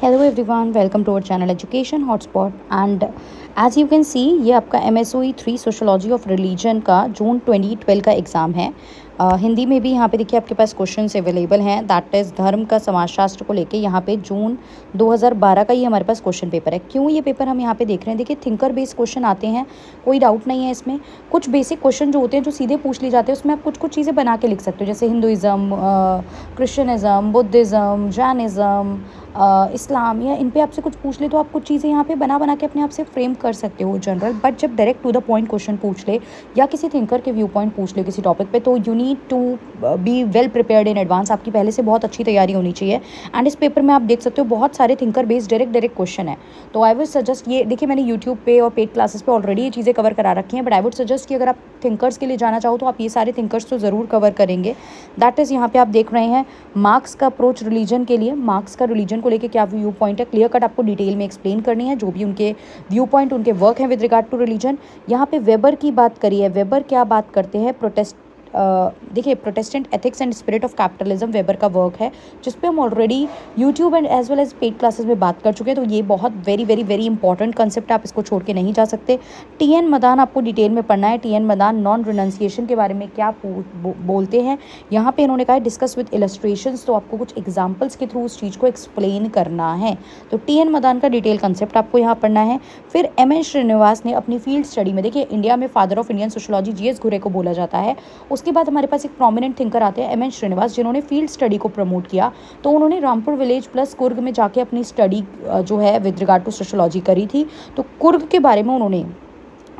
Hello everyone, welcome to our channel education hotspot. And as you can see, ये आपका MSOE 3 sociology of religion का जून 2012 का exam है। हिंदी में भी यहाँ पे देखिए आपके पास क्वेश्चंस अवेलेबल हैं। दैट इज़ धर्म का समाजशास्त्र को लेके यहाँ पे जून 2012 का ये हमारे पास क्वेश्चन पेपर है। क्यों ये पेपर हम यहाँ पे देख रहे हैं? देखिए, थिंकर बेस्ड क्वेश्चन आते हैं, कोई डाउट नहीं है इसमें। कुछ बेसिक क्वेश्चन जो होते हैं, जो सीधे पूछ लिए जाते हैं, उसमें आप कुछ कुछ चीज़ें बना के लिख सकते हो, जैसे हिंदुज़म, क्रिश्चियनिज़म, बुद्धिज़्म, जैनिज़्म, इस्लाम, या इन पे आपसे कुछ पूछ ले तो आप कुछ चीज़ें यहाँ पे बना के अपने आप से फ्रेम कर सकते हो जनरल। बट जब direct to the point question पूछ ले या किसी थिंकर के व्यू पॉइंट पूछ ले किसी टॉपिक पे, तो you need to be well prepared in advance. आपकी पहले से बहुत अच्छी तैयारी होनी चाहिए। एंड इस पेपर में आप देख सकते हो बहुत सारे थिंकर बेस्ड डायरेक्ट क्वेश्चन है। तो आई वुड सजेस्ट, ये देखिए मैंने यूट्यूब पे और पेड क्लासेस पे ऑलरेडी ये चीज़ें कवर करा रखी हैं, बट आई वुड सजेस्ट कि अगर आप थिंकर्स के लिए जाना चाहो तो आप ये सारे थिंकर्स तो ज़रूर कवर करेंगे। दैट इज़, यहाँ पे आप देख रहे हैं मार्क्स का अप्रोच रिलीजन के लिए। मार्क्स का रिलीजन को लेकर क्या व्यू पॉइंट है, क्लियर कट आपको डिटेल में एक्सप्लेन करनी है, जो भी उनके व्यू पॉइंट, उनके वर्क हैं विद रिगार्ड टू रिलीजन। यहाँ पे वेबर की बात करी है। वेबर क्या बात करते हैं? देखिए, Protestant ethics and spirit of capitalism Weber का वर्क है, जिस पे हम already YouTube and as well as paid classes में बात कर चुके हैं। तो ये बहुत very very very important concept, आप इसको छोड़ के नहीं जा सकते। TN मदान आपको डिटेल में पढ़ना है। TN मदान नॉन रिनंसिएशन के बारे में क्या बोलते हैं, यहाँ पे इन्होंने कहा है डिस्कस विद इलस्ट्रेशंस। तो आपको कुछ एग्जाम्पल्स के थ्रू उस चीज़ को एक्सप्लेन करना है। तो TN मदान का डिटेल कंसेप्ट आपको यहाँ पढ़ना है। फिर MN श्रीनिवास ने अपनी फील्ड स्टडी में, देखिए इंडिया में father of Indian sociology GS घुरे को बोला जाता है। उसके बाद हमारे पास एक प्रोमिनेंट थिंकर आते हैं MN श्रीनिवास, जिन्होंने फील्ड स्टडी को प्रमोट किया। तो उन्होंने रामपुर विलेज प्लस कुर्ग में जाके अपनी स्टडी जो है विद रिगार्ड टू सोशोलॉजी करी थी। तो कुर्ग के बारे में उन्होंने,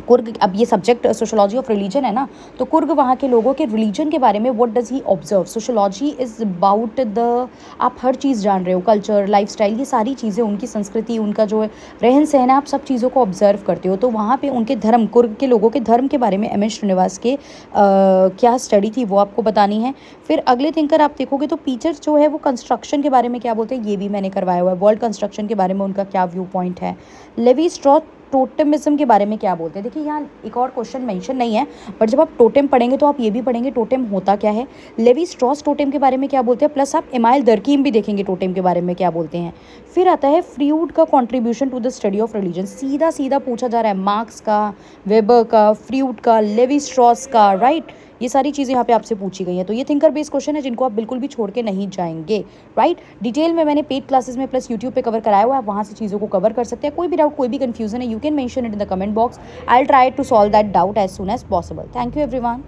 कुर्ग, अब ये सब्जेक्ट सोशोलॉजी ऑफ रिलीजन है ना, तो कुर्ग वहाँ के लोगों के रिलीजन के बारे में what does he observe. Sociology is about the, आप हर चीज़ जान रहे हो, कल्चर, लाइफस्टाइल, ये सारी चीज़ें, उनकी संस्कृति, उनका जो रहन सहन है, आप सब चीज़ों को ऑब्जर्व करते हो। तो वहाँ पे उनके धर्म, कुर्ग के लोगों के धर्म के बारे में MN श्रीनिवास के क्या स्टडी थी वो आपको बतानी है। फिर अगले थिंकर आप देखोगे तो पीटर जो है वो कंस्ट्रक्शन के बारे में क्या बोलते हैं, ये भी मैंने करवाया हुआ है। वर्ल्ड कंस्ट्रक्शन के बारे में उनका क्या व्यू पॉइंट है। लेवी स्ट्रॉस टोटेमिज्म के बारे में क्या बोलते हैं। देखिए, यहाँ एक और क्वेश्चन मेंशन नहीं है, बट जब आप टोटेम पढ़ेंगे तो आप ये भी पढ़ेंगे टोटेम होता क्या है। लेवी स्ट्रॉस टोटेम के बारे में क्या बोलते हैं, प्लस आप इमाइल दरकीम भी देखेंगे टोटेम के बारे में क्या बोलते हैं। फिर आता है फ्रीउड का contribution to the study of religion. सीधा सीधा पूछा जा रहा है मार्क्स का, वेबर का, फ्रीउड का, लेवी स्ट्रॉस का, राइट। ये सारी चीज़ें यहाँ पे आपसे पूछी गई हैं। तो ये थिंकर बेस्ड क्वेश्चन है जिनको आप बिल्कुल भी छोड़ के नहीं जाएंगे, राइट। डिटेल में मैंने पेड क्लासेस में प्लस यूट्यूब पे कवर कराया हुआ है, आप वहाँ से चीज़ों को कवर कर सकते हैं। कोई भी डाउट, कोई भी कंफ्यूजन है, you can mention it in the comment box. I will try to solve that doubt as soon as possible. Thank you everyone.